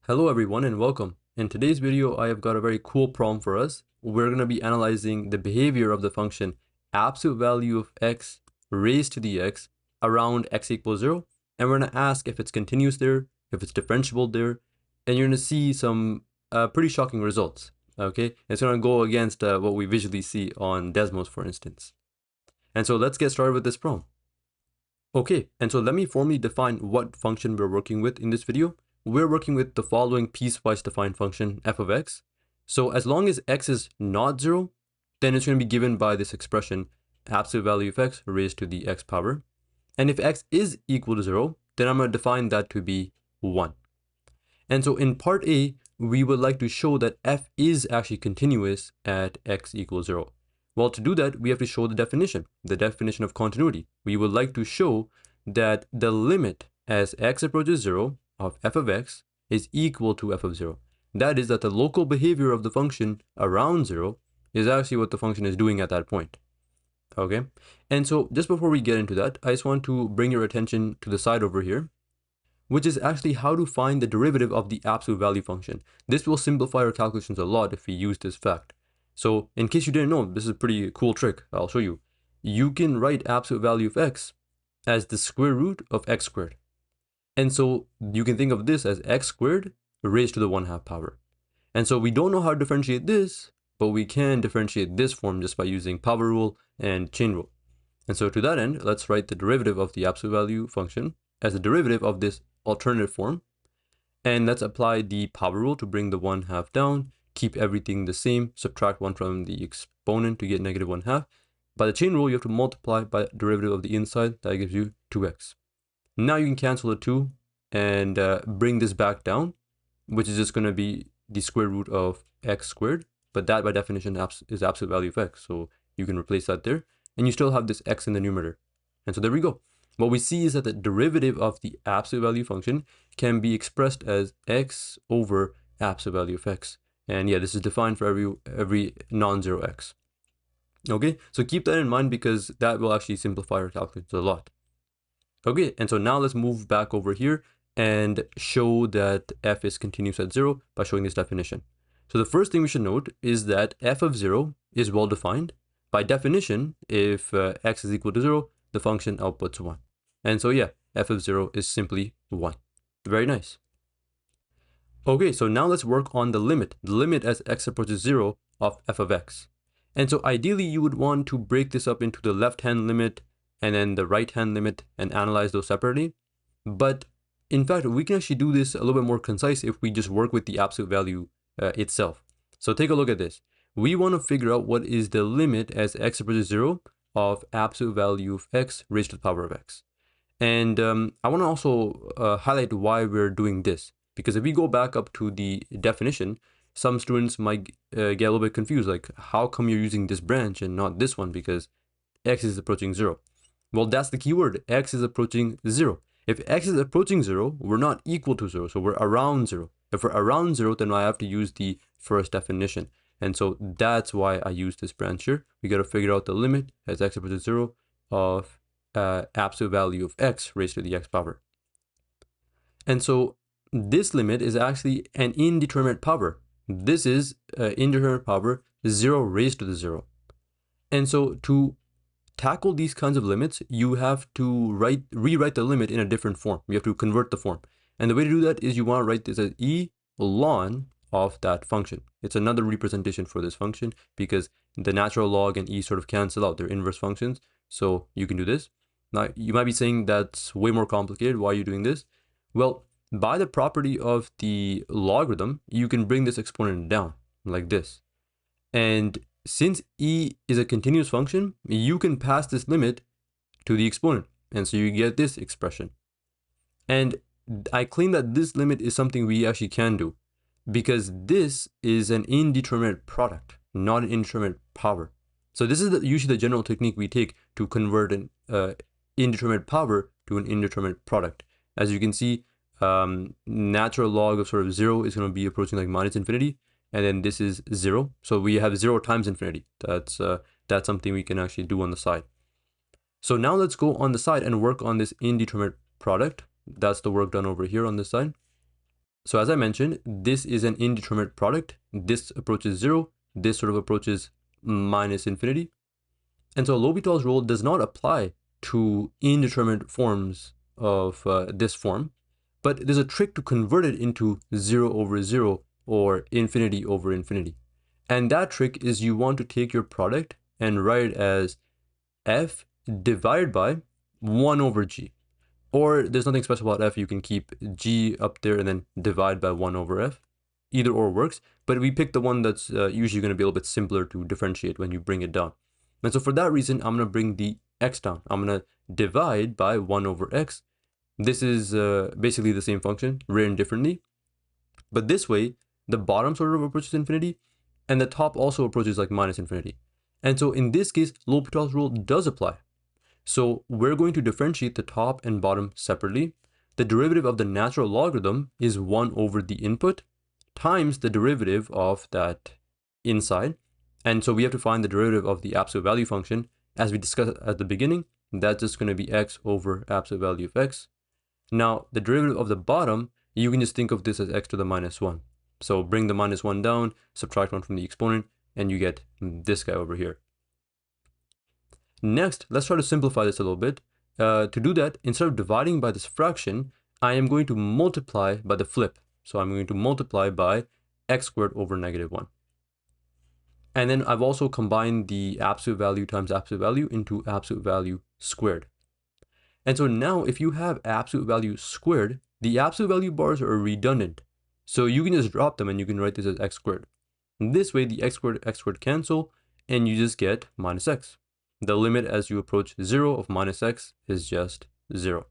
Hello everyone and welcome. In today's video, I have got a very cool problem for us. We're going to be analyzing the behavior of the function absolute value of x raised to the x around x equals 0. And we're going to ask if it's continuous there, if it's differentiable there, and you're going to see some pretty shocking results. Okay, it's going to go against what we visually see on Desmos, for instance. And so let's get started with this problem. Okay, and so let me formally define what function we're working with in this video. We're working with the following piecewise defined function f of x. So as long as x is not 0, then it's going to be given by this expression absolute value of x raised to the x power. And if x is equal to 0, then I'm going to define that to be 1. And so in part A, we would like to show that f is actually continuous at x equals 0. Well, to do that, we have to show the definition of continuity. We would like to show that the limit as x approaches 0 of f of x is equal to f of 0. That is that the local behavior of the function around 0 is actually what the function is doing at that point. Okay, and so just before we get into that, I just want to bring your attention to the side over here, which is actually how to find the derivative of the absolute value function. This will simplify our calculations a lot if we use this fact. So in case you didn't know, this is a pretty cool trick. I'll show you. You can write absolute value of x as the square root of x squared. And so you can think of this as x squared raised to the 1/2 power. And so we don't know how to differentiate this, but we can differentiate this form just by using power rule and chain rule. And so to that end, let's write the derivative of the absolute value function as the derivative of this alternative form. And let's apply the power rule to bring the 1/2 down, keep everything the same, subtract 1 from the exponent to get negative 1/2. By the chain rule, you have to multiply by the derivative of the inside. That gives you 2x. Now you can cancel the 2 and bring this back down, which is just going to be the square root of x squared. But that by definition is absolute value of x. So you can replace that there. And you still have this x in the numerator. And so there we go. What we see is that the derivative of the absolute value function can be expressed as x over absolute value of x. And yeah, this is defined for every non-zero x. Okay, so keep that in mind because that will actually simplify our calculations a lot. Okay, and so now let's move back over here and show that f is continuous at 0 by showing this definition. So the first thing we should note is that f of 0 is well defined. By definition, if x is equal to 0, the function outputs 1. And so yeah, f of 0 is simply 1. Very nice. Okay, so now let's work on the limit as x approaches 0 of f of x. And so ideally you would want to break this up into the left-hand limit and then the right-hand limit and analyze those separately. But in fact, we can actually do this a little bit more concise if we just work with the absolute value itself. So take a look at this. We want to figure out what is the limit as x approaches 0 of absolute value of x raised to the power of x. And I want to also highlight why we're doing this. Because if we go back up to the definition, some students might get a little bit confused, like how come you're using this branch and not this one because x is approaching 0. Well, that's the key word, x is approaching 0. If x is approaching 0, we're not equal to 0, so we're around 0. If we're around 0, then I have to use the first definition. And so that's why I use this branch here. We got to figure out the limit as x approaches 0 of absolute value of x raised to the x power. And so this limit is actually an indeterminate power. This is indeterminate power 0 raised to the 0. And so to tackle these kinds of limits, you have to rewrite the limit in a different form. You have to convert the form. And the way to do that is you want to write this as e ln of that function. It's another representation for this function because the natural log and e sort of cancel out. They're inverse functions. So you can do this. Now, you might be saying that's way more complicated. Why are you doing this? Well, by the property of the logarithm, you can bring this exponent down like this. And since e is a continuous function, you can pass this limit to the exponent. And so you get this expression. And I claim that this limit is something we actually can do because this is an indeterminate product, not an indeterminate power. So this is usually the general technique we take to convert an indeterminate power to an indeterminate product. As you can see, natural log of sort of 0 is going to be approaching like minus infinity, and then this is 0. So we have 0 times infinity. That's something we can actually do on the side. So now let's go on the side and work on this indeterminate product. That's the work done over here on this side. So as I mentioned, this is an indeterminate product. This approaches 0. This sort of approaches minus infinity. And so L'Hopital's rule does not apply to indeterminate forms of this form, but there's a trick to convert it into 0 over 0 or infinity over infinity. And that trick is you want to take your product and write it as f divided by 1 over g. Or there's nothing special about f, you can keep g up there and then divide by 1 over f. Either or works, but we pick the one that's usually going to be a little bit simpler to differentiate when you bring it down. And so for that reason, I'm going to bring the x down. I'm going to divide by 1 over x. This is basically the same function, written differently. But this way, the bottom sort of approaches infinity, and the top also approaches like minus infinity. And so in this case, L'Hopital's rule does apply. So we're going to differentiate the top and bottom separately. The derivative of the natural logarithm is 1 over the input times the derivative of that inside. And so we have to find the derivative of the absolute value function. As we discussed at the beginning, that's just going to be x over absolute value of x. Now, the derivative of the bottom, you can just think of this as x to the minus 1. So bring the minus 1 down, subtract 1 from the exponent, and you get this guy over here. Next, let's try to simplify this a little bit. To do that, instead of dividing by this fraction, I am going to multiply by the flip. So I'm going to multiply by x squared over negative 1. And then I've also combined the absolute value times absolute value into absolute value squared. And so now if you have absolute value squared, the absolute value bars are redundant. So you can just drop them and you can write this as x squared. And this way the x squared cancel and you just get minus x. The limit as you approach 0 of minus x is just 0.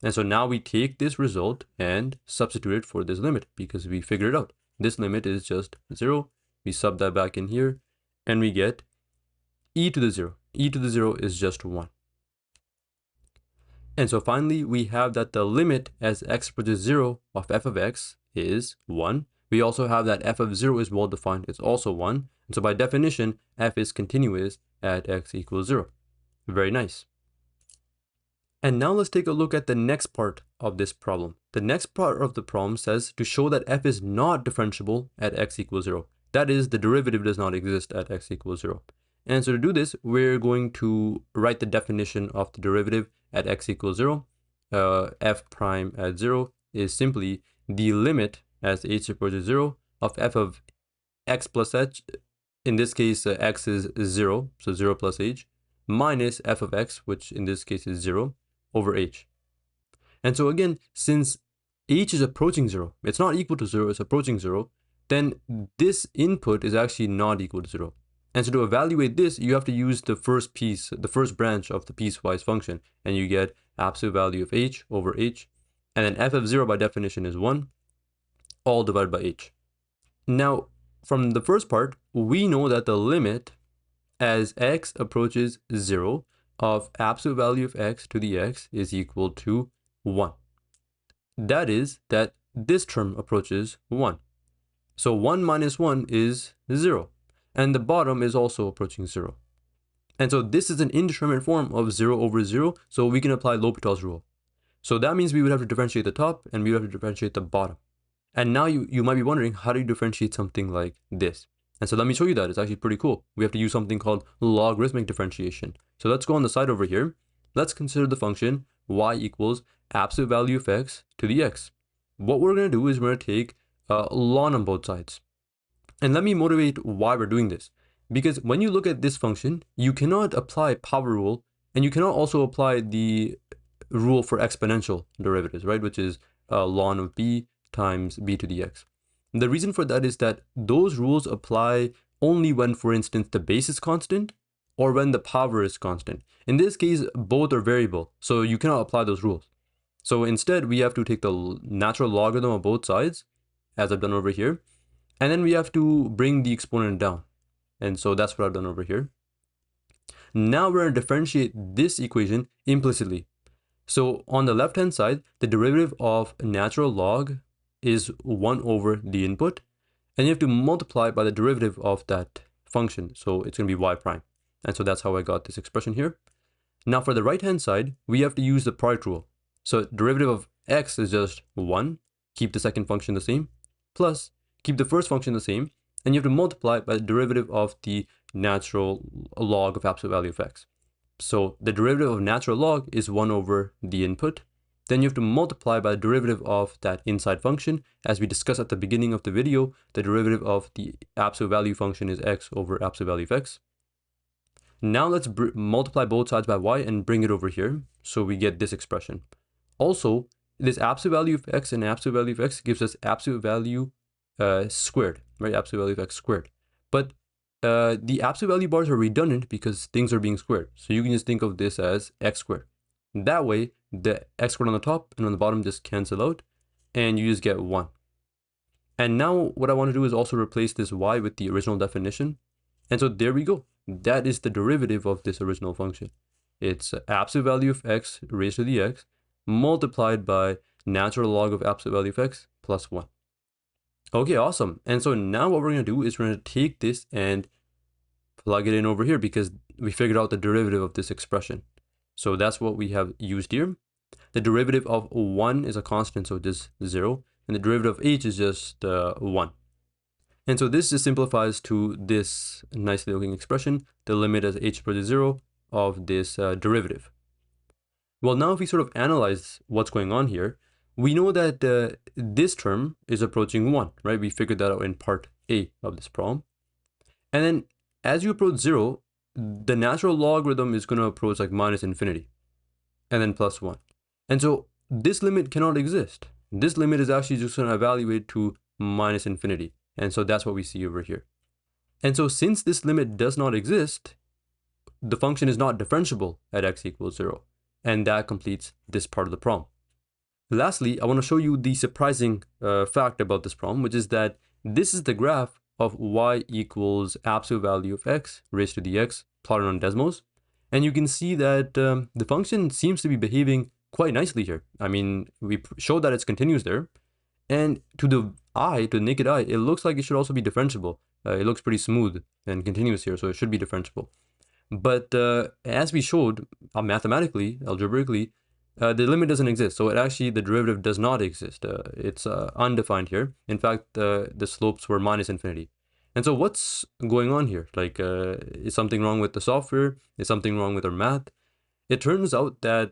And so now we take this result and substitute it for this limit because we figured it out. This limit is just 0. We sub that back in here and we get e to the 0. E to the 0 is just 1. And so finally, we have that the limit as x approaches 0 of f of x is 1. We also have that f of 0 is well defined. It's also 1. And so by definition, f is continuous at x equals 0. Very nice. And now let's take a look at the next part of this problem. The next part of the problem says to show that f is not differentiable at x equals 0. That is, the derivative does not exist at x equals 0. And so to do this, we're going to write the definition of the derivative at x equals 0. F prime at 0 is simply the limit as h approaches 0 of f of x plus h. In this case, x is 0, so 0 plus h, minus f of x, which in this case is 0, over h. And so again, since h is approaching 0, it's not equal to 0, it's approaching 0, then this input is actually not equal to 0. And so to evaluate this, you have to use the first piece, the first branch of the piecewise function, and you get absolute value of h over h, and then f of 0 by definition is 1, all divided by h. Now, from the first part, we know that the limit as x approaches 0 of absolute value of x to the x is equal to 1. That is that this term approaches 1. So 1 minus 1 is 0. And the bottom is also approaching 0. And so this is an indeterminate form of 0 over 0, so we can apply L'Hopital's rule. So that means we would have to differentiate the top and we would have to differentiate the bottom. And now you might be wondering, how do you differentiate something like this? And so let me show you that. It's actually pretty cool. We have to use something called logarithmic differentiation. So let's go on the side over here. Let's consider the function y equals absolute value of x to the x. What we're going to do is we're going to take ln on both sides. And let me motivate why we're doing this. Because when you look at this function, you cannot apply power rule, and you cannot also apply the rule for exponential derivatives, right? Which is ln of b times b to the x. And the reason for that is that those rules apply only when, for instance, the base is constant or when the power is constant. In this case, both are variable, so you cannot apply those rules. So instead, we have to take the natural logarithm of both sides, as I've done over here, and then we have to bring the exponent down. And so that's what I've done over here. Now we're going to differentiate this equation implicitly. So on the left-hand side, the derivative of natural log is 1 over the input, and you have to multiply by the derivative of that function. So it's going to be y prime. And so that's how I got this expression here. Now for the right-hand side, we have to use the product rule. So derivative of x is just 1. keep the second function the same, plus keep the first function the same, and you have to multiply by the derivative of the natural log of absolute value of x. So the derivative of natural log is 1 over the input. Then you have to multiply by the derivative of that inside function. As we discussed at the beginning of the video, the derivative of the absolute value function is x over absolute value of x. Now let's multiply both sides by y and bring it over here. So we get this expression. Also, this absolute value of x and absolute value of x gives us absolute value squared, right? Absolute value of x squared. But the absolute value bars are redundant because things are being squared. So you can just think of this as x squared. That way, the x squared on the top and on the bottom just cancel out, and you just get 1. And now what I want to do is also replace this y with the original definition. And so there we go. That is the derivative of this original function. It's absolute value of x raised to the x multiplied by natural log of absolute value of x plus 1. Okay, awesome. And so now what we're going to do is we're going to take this and plug it in over here because we figured out the derivative of this expression. So that's what we have used here. The derivative of 1 is a constant, so this is 0. And the derivative of h is just 1. And so this just simplifies to this nicely looking expression, the limit as h equals to 0 of this derivative. Well, now if we sort of analyze what's going on here, we know that this term is approaching 1, right? We figured that out in part A of this problem. And then as you approach 0, the natural logarithm is going to approach like minus infinity and then plus 1. And so this limit cannot exist. This limit is actually just going to evaluate to minus infinity. And so that's what we see over here. And so since this limit does not exist, the function is not differentiable at x equals 0. And that completes this part of the problem. Lastly, I want to show you the surprising fact about this problem, which is that this is the graph of y equals absolute value of x raised to the x plotted on Desmos. And you can see that the function seems to be behaving quite nicely here. I mean, we showed that it's continuous there. And to the eye, to the naked eye, it looks like it should also be differentiable. It looks pretty smooth and continuous here, so it should be differentiable. But as we showed mathematically, algebraically, the limit doesn't exist. So the derivative does not exist. It's undefined here. In fact, the slopes were minus infinity. And so what's going on here? Like, is something wrong with the software? Is something wrong with our math? It turns out that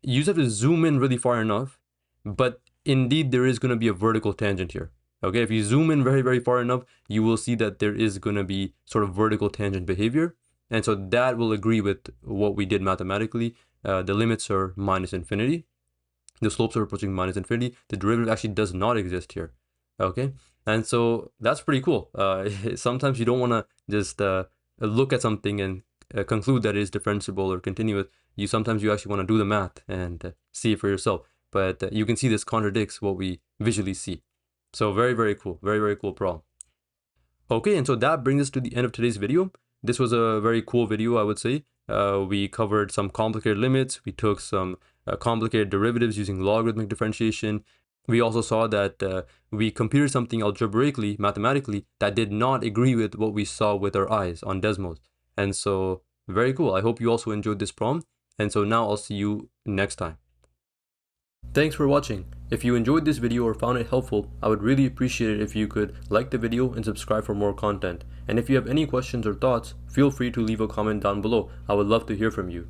you just have to zoom in really far enough, but indeed there is going to be a vertical tangent here. Okay, if you zoom in very, very far enough, you will see that there is going to be sort of vertical tangent behavior. And so that will agree with what we did mathematically. The limits are minus infinity. The slopes are approaching minus infinity. The derivative actually does not exist here. Okay, and so that's pretty cool. Sometimes you don't want to just look at something and conclude that it is differentiable or continuous. Sometimes you actually want to do the math and see it for yourself. But you can see this contradicts what we visually see. So very, very cool. Very, very cool problem. Okay, and so that brings us to the end of today's video. This was a very cool video, I would say. We covered some complicated limits. We took some complicated derivatives using logarithmic differentiation. We also saw that we computed something algebraically, mathematically, that did not agree with what we saw with our eyes on Desmos. And so very cool. I hope you also enjoyed this problem. And so now I'll see you next time. Thanks for watching. If you enjoyed this video or found it helpful, I would really appreciate it if you could like the video and subscribe for more content. And if you have any questions or thoughts, feel free to leave a comment down below. I would love to hear from you.